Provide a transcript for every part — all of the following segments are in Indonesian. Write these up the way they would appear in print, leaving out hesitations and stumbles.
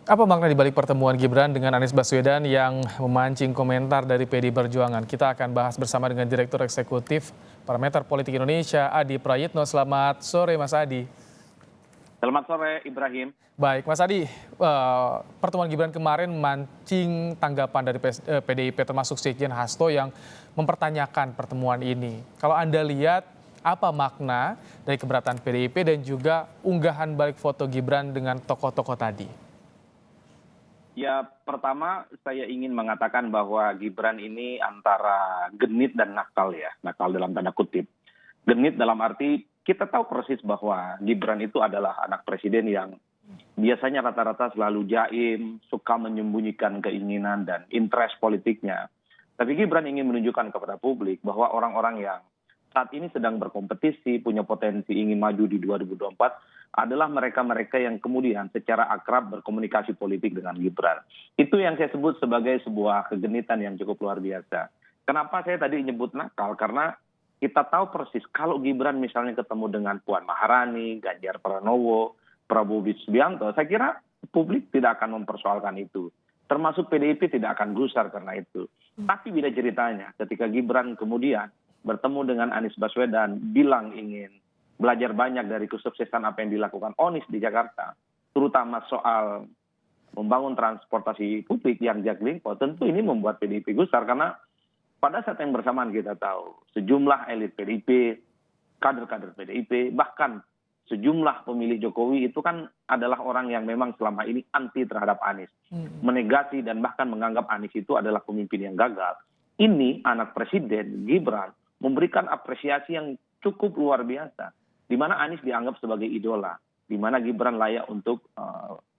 Apa makna di balik pertemuan Gibran dengan Anies Baswedan yang memancing komentar dari PD Perjuangan? Kita akan bahas bersama dengan Direktur Eksekutif Parameter Politik Indonesia, Adi Prayitno. Selamat sore, Mas Adi. Selamat sore, Ibrahim. Baik, Mas Adi, pertemuan Gibran kemarin memancing tanggapan dari PDIP termasuk Sekjen Hasto yang mempertanyakan pertemuan ini. Kalau Anda lihat, apa makna dari keberatan PDIP dan juga unggahan balik foto Gibran dengan tokoh-tokoh tadi? Ya, pertama saya ingin mengatakan bahwa Gibran ini antara genit dan nakal ya, nakal dalam tanda kutip. Genit dalam arti kita tahu persis bahwa Gibran itu adalah anak presiden yang biasanya rata-rata selalu jaim, suka menyembunyikan keinginan dan interest politiknya. Tapi Gibran ingin menunjukkan kepada publik bahwa orang-orang yang saat ini sedang berkompetisi, punya potensi ingin maju di 2024, adalah mereka-mereka yang kemudian secara akrab berkomunikasi politik dengan Gibran. Itu yang saya sebut sebagai sebuah kegenitan yang cukup luar biasa. Kenapa saya tadi nyebut nakal? Karena kita tahu persis kalau Gibran misalnya ketemu dengan Puan Maharani, Ganjar Pranowo, Prabowo Subianto, saya kira publik tidak akan mempersoalkan itu. Termasuk PDIP tidak akan gusar karena itu. Tapi beda ceritanya ketika Gibran kemudian bertemu dengan Anies Baswedan, bilang ingin belajar banyak dari kesuksesan apa yang dilakukan Anies di Jakarta, terutama soal membangun transportasi publik yang jaklingko, tentu ini membuat PDIP gusar karena pada saat yang bersamaan kita tahu sejumlah elit PDIP, kader-kader PDIP, bahkan sejumlah pemilih Jokowi itu kan adalah orang yang memang selama ini anti terhadap Anies, menegasi dan bahkan menganggap Anies itu adalah pemimpin yang gagal. Ini anak presiden Gibran memberikan apresiasi yang cukup luar biasa, di mana Anies dianggap sebagai idola, di mana Gibran layak untuk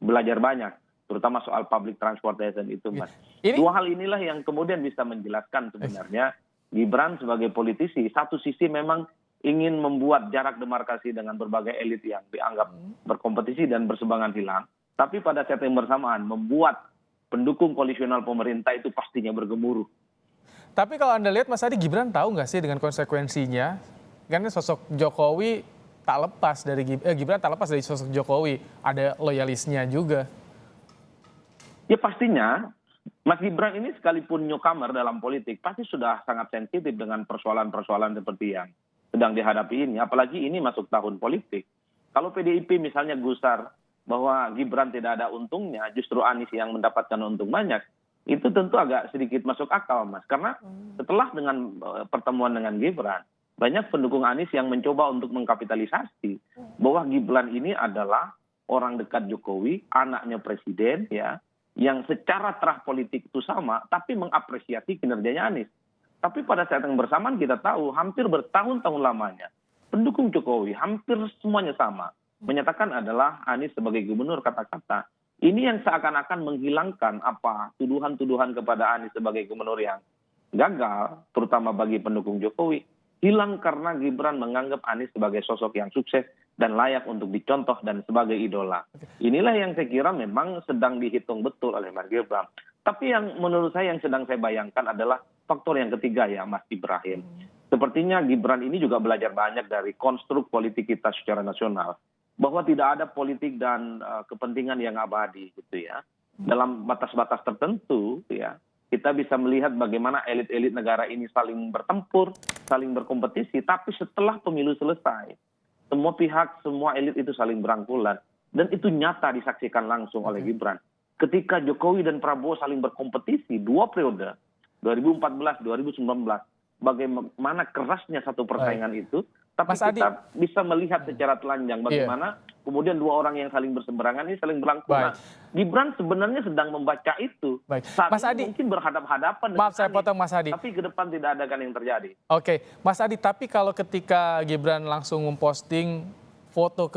belajar banyak, terutama soal public transportation itu, Mas. Dua hal inilah yang kemudian bisa menjelaskan sebenarnya Gibran sebagai politisi, satu sisi memang ingin membuat jarak demarkasi dengan berbagai elit yang dianggap berkompetisi dan berseberangan hilang, tapi pada saat yang bersamaan membuat pendukung koalisional pemerintah itu pastinya bergemuruh. Tapi kalau Anda lihat, Mas Adi, Gibran tahu nggak sih dengan konsekuensinya? Karena sosok Jokowi tak lepas dari Gibran tak lepas dari sosok Jokowi, ada loyalisnya juga. Ya pastinya, Mas Gibran ini sekalipun newcomer dalam politik, pasti sudah sangat sensitif dengan persoalan-persoalan seperti yang sedang dihadapi ini. Apalagi ini masuk tahun politik. Kalau PDIP misalnya gusar bahwa Gibran tidak ada untungnya, justru Anies yang mendapatkan untung banyak, itu tentu agak sedikit masuk akal, Mas. Karena setelah dengan pertemuan dengan Gibran, banyak pendukung Anies yang mencoba untuk mengkapitalisasi bahwa Gibran ini adalah orang dekat Jokowi, anaknya presiden, ya, yang secara terah politik itu sama, tapi mengapresiasi kinerjanya Anies. Tapi pada saat yang bersamaan kita tahu hampir bertahun-tahun lamanya pendukung Jokowi hampir semuanya sama, menyatakan adalah Anies sebagai gubernur kata-kata. Ini yang seakan-akan menghilangkan apa tuduhan-tuduhan kepada Anies sebagai gubernur yang gagal, terutama bagi pendukung Jokowi, hilang karena Gibran menganggap Anies sebagai sosok yang sukses dan layak untuk dicontoh dan sebagai idola. Inilah yang saya kira memang sedang dihitung betul oleh Mas Gibran. Tapi yang menurut saya yang sedang saya bayangkan adalah faktor yang ketiga ya, Mas Ibrahim. Sepertinya Gibran ini juga belajar banyak dari konstruk politik kita secara nasional, bahwa tidak ada politik dan kepentingan yang abadi gitu ya. Dalam batas-batas tertentu ya, kita bisa melihat bagaimana elit-elit negara ini saling bertempur, saling berkompetisi, tapi setelah pemilu selesai, semua pihak, semua elit itu saling berangkulan. Dan itu nyata disaksikan langsung oleh Gibran. Ketika Jokowi dan Prabowo saling berkompetisi 2 periode, 2014, 2019, bagaimana kerasnya satu persaingan itu, tapi Mas Adi, kita bisa melihat secara telanjang bagaimana kemudian dua orang yang saling berseberangan ini saling berangkulan. Gibran sebenarnya sedang membaca itu. Saat Mas ini Adi, mungkin berhadapan-hadapan dengan maaf saya Anies, potong Mas Adi. tapi ke depan tidak ada kan yang terjadi. Oke, Mas Adi, tapi kalau ketika Gibran langsung memposting foto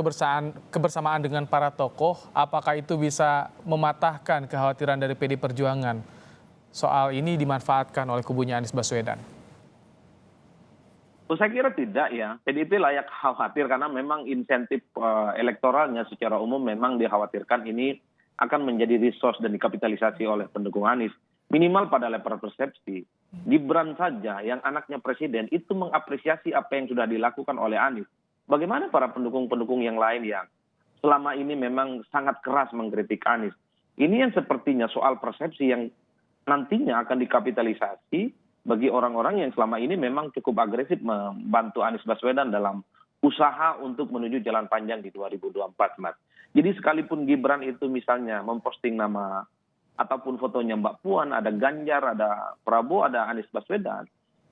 kebersamaan dengan para tokoh, apakah itu bisa mematahkan kekhawatiran dari PD Perjuangan soal ini dimanfaatkan oleh kubunya Anies Baswedan? Saya kira tidak ya. PDIP layak khawatir karena memang insentif elektoralnya secara umum memang dikhawatirkan ini akan menjadi resource dan dikapitalisasi oleh pendukung Anies. Minimal pada level persepsi. Gibran saja yang anaknya presiden itu mengapresiasi apa yang sudah dilakukan oleh Anies. Bagaimana para pendukung-pendukung yang lain yang selama ini memang sangat keras mengkritik Anies. Ini yang sepertinya soal persepsi yang nantinya akan dikapitalisasi bagi orang-orang yang selama ini memang cukup agresif membantu Anies Baswedan dalam usaha untuk menuju jalan panjang di 2024, Mas. Jadi sekalipun Gibran itu misalnya memposting nama ataupun fotonya Mbak Puan, ada Ganjar, ada Prabowo, ada Anies Baswedan,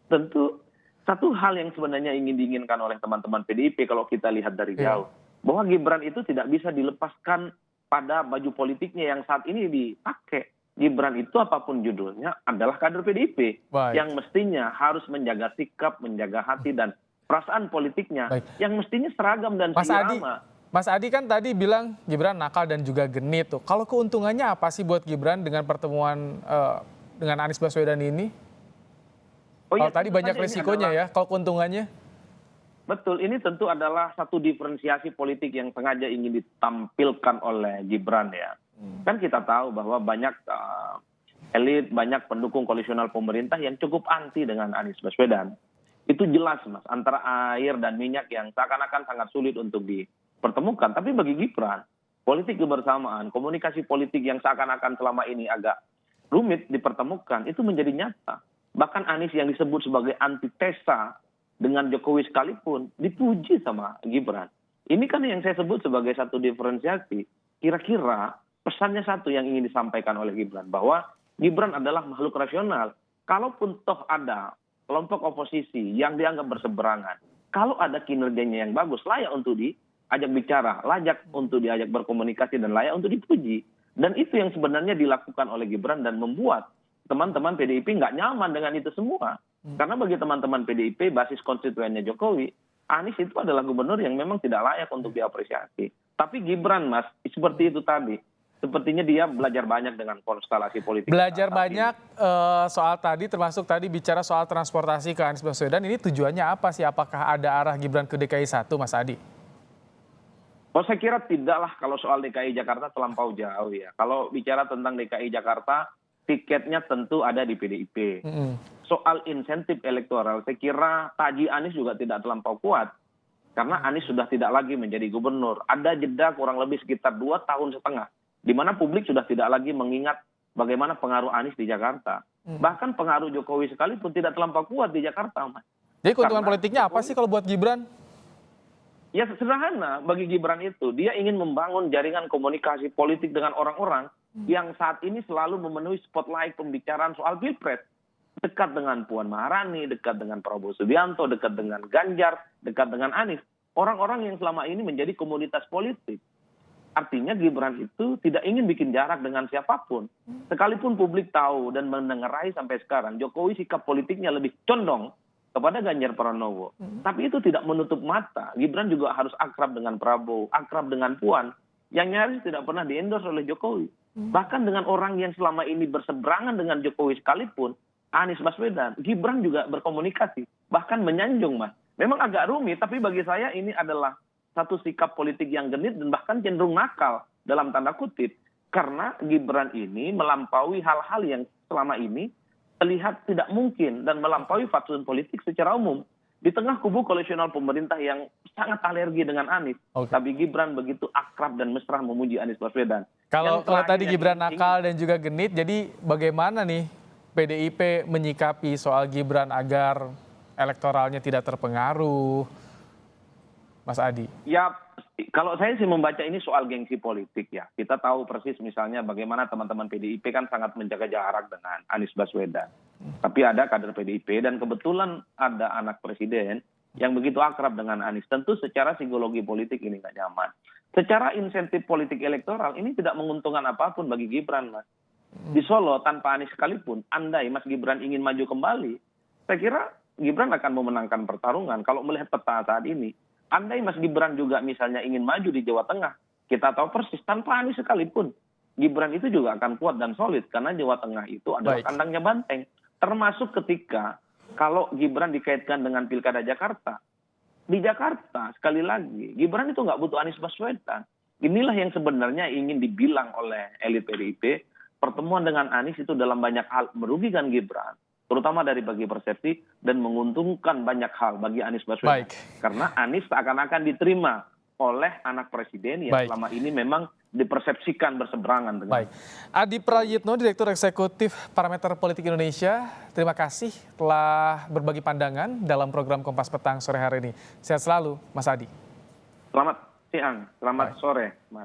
tentu satu hal yang sebenarnya ingin diinginkan oleh teman-teman PDIP kalau kita lihat dari jauh, bahwa Gibran itu tidak bisa dilepaskan pada baju politiknya yang saat ini dipakai. Gibran itu apapun judulnya adalah kader PDIP Baik. yang mestinya harus menjaga sikap, menjaga hati dan perasaan politiknya Baik. yang mestinya seragam dan Mas Adi, seirama. Mas Adi kan tadi bilang Gibran nakal dan juga genit tuh. Kalau keuntungannya apa sih buat Gibran dengan pertemuan dengan Anies Baswedan ini? Oh Kalau iya, tadi tentu banyak saja ini resikonya adalah- ya, kalau keuntungannya? Betul, ini tentu adalah satu diferensiasi politik yang sengaja ingin ditampilkan oleh Gibran ya. Kan kita tahu bahwa banyak elit, banyak pendukung koalisional pemerintah yang cukup anti dengan Anies Baswedan. Itu jelas, Mas, antara air dan minyak yang seakan-akan sangat sulit untuk dipertemukan. Tapi bagi Gibran, politik kebersamaan, komunikasi politik yang seakan-akan selama ini agak rumit dipertemukan, itu menjadi nyata. Bahkan Anies yang disebut sebagai antitesa dengan Jokowi sekalipun dipuji sama Gibran. Ini kan yang saya sebut sebagai satu diferensiasi. Kira-kira pesannya satu yang ingin disampaikan oleh Gibran, bahwa Gibran adalah makhluk rasional. Kalaupun toh ada kelompok oposisi yang dianggap berseberangan, kalau ada kinerjanya yang bagus, layak untuk diajak bicara, layak untuk diajak berkomunikasi, dan layak untuk dipuji. Dan itu yang sebenarnya dilakukan oleh Gibran dan membuat teman-teman PDIP nggak nyaman dengan itu semua. Karena bagi teman-teman PDIP, basis konstituennya Jokowi, Anies itu adalah gubernur yang memang tidak layak untuk diapresiasi. Tapi Gibran, Mas, seperti itu tadi. Sepertinya dia belajar banyak dengan konstelasi politik. Belajar saat ini. banyak soal tadi, termasuk tadi bicara soal transportasi ke Anies Baswedan, ini tujuannya apa sih? Apakah ada arah Gibran ke DKI 1, Mas Adi? Oh, saya kira tidaklah kalau soal DKI Jakarta terlampau jauh ya. Kalau bicara tentang DKI Jakarta, tiketnya tentu ada di PDIP. Soal insentif elektoral, saya kira taji Anies juga tidak terlampau kuat. Karena Anies sudah tidak lagi menjadi gubernur. Ada jeda kurang lebih sekitar 2,5 tahun, di mana publik sudah tidak lagi mengingat bagaimana pengaruh Anies di Jakarta. Bahkan pengaruh Jokowi sekalipun tidak terlampau kuat di Jakarta, Mas. Jadi keuntungan Karena politiknya apa Jokowi- sih kalau buat Gibran? Ya sederhana, bagi Gibran itu, dia ingin membangun jaringan komunikasi politik dengan orang-orang yang saat ini selalu memenuhi spotlight pembicaraan soal Pilpres. Dekat dengan Puan Maharani, dekat dengan Prabowo Subianto, dekat dengan Ganjar, dekat dengan Anies. Orang-orang yang selama ini menjadi komunitas politik. Artinya Gibran itu tidak ingin bikin jarak dengan siapapun. Sekalipun publik tahu dan mendengarai sampai sekarang, Jokowi sikap politiknya lebih condong kepada Ganjar Pranowo. Tapi itu tidak menutup mata. Gibran juga harus akrab dengan Prabowo, akrab dengan Puan, yang nyaris tidak pernah di-endorse oleh Jokowi. Bahkan dengan orang yang selama ini berseberangan dengan Jokowi sekalipun, Anies Baswedan, Gibran juga berkomunikasi, bahkan menyanjung, Mas. Memang agak rumit, tapi bagi saya ini adalah satu sikap politik yang genit dan bahkan cenderung nakal dalam tanda kutip. Karena Gibran ini melampaui hal-hal yang selama ini terlihat tidak mungkin dan melampaui fatsun politik secara umum. Di tengah kubu koalisional pemerintah yang sangat alergi dengan Anies, Oke. tapi Gibran begitu akrab dan mesra memuji Anies Baswedan. Kalau Yang terakhir tadi yang Gibran ingin- nakal dan juga genit, jadi bagaimana nih PDIP menyikapi soal Gibran agar elektoralnya tidak terpengaruh, Mas Adi? Ya, kalau saya sih membaca ini soal gengsi politik ya. Kita tahu persis misalnya bagaimana teman-teman PDIP kan sangat menjaga jarak dengan Anies Baswedan. Tapi ada kader PDIP dan kebetulan ada anak presiden yang begitu akrab dengan Anies. Tentu secara psikologi politik ini nggak nyaman. Secara insentif politik elektoral ini tidak menguntungkan apapun bagi Gibran, Mas. Di Solo tanpa Anies sekalipun, andai Mas Gibran ingin maju kembali, saya kira Gibran akan memenangkan pertarungan. Kalau melihat peta saat ini, andai Mas Gibran juga misalnya ingin maju di Jawa Tengah, kita tahu persis tanpa Anies sekalipun, Gibran itu juga akan kuat dan solid karena Jawa Tengah itu adalah Baik. kandangnya banteng. Termasuk ketika kalau Gibran dikaitkan dengan Pilkada Jakarta, di Jakarta sekali lagi Gibran itu nggak butuh Anies Baswedan. Inilah yang sebenarnya ingin dibilang oleh elit PDIP. Pertemuan dengan Anies itu dalam banyak hal merugikan Gibran, terutama dari bagi persepsi, dan menguntungkan banyak hal bagi Anies Baswedan. Baik. Karena Anies seakan-akan diterima oleh anak presiden yang Baik. selama ini memang dipersepsikan berseberangan dengan. Baik. Adi Prayitno, Direktur Eksekutif Parameter Politik Indonesia, terima kasih telah berbagi pandangan dalam program Kompas Petang sore hari ini. Sehat selalu, Mas Adi. Selamat siang, selamat Baik. sore, Mas.